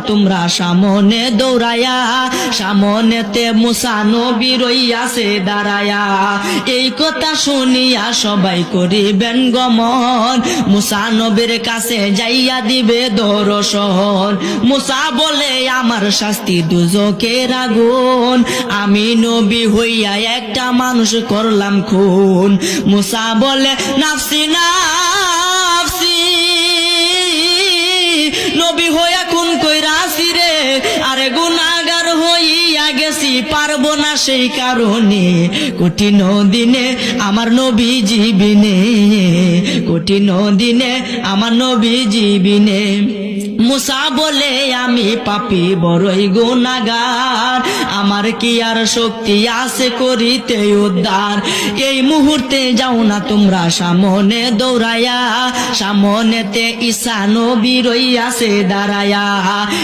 তোমরা সামনে দৌড়ায়া, সামনেতে মুসা নবী রইয়াছে দাঁড়ায়া। এই কথা শুনিয়া সবাই করিবেন গমন, মুসা নবীর কাছে যাইয়া দিবে দর্শন। মুসা বলে আমার শাস্তি দুজকের আগুন, আমি নবী হইয়া একটা মানুষ করলাম খুন। মুসা বলে নাফসি নাফসি, নবী হইয়া খুন কইরাছি রে, আরে গুনাহগার হইয়া গেছি পারবো না সেই কারণে। কঠিন দিনে আমার নবী জীবিনে, কঠিন দিনে আমার নবী জীবিনে। মুসা বলে আমি পাপী বড়ই গুনাহগার, আমার কি আর শক্তি আছে করিতে উদ্ধার। এই মুহূর্তে যাও না তোমরা সামনে দৌড়ায়া, সামনেতে ঈসা নবী রইয়াছে দাঁড়ায়া।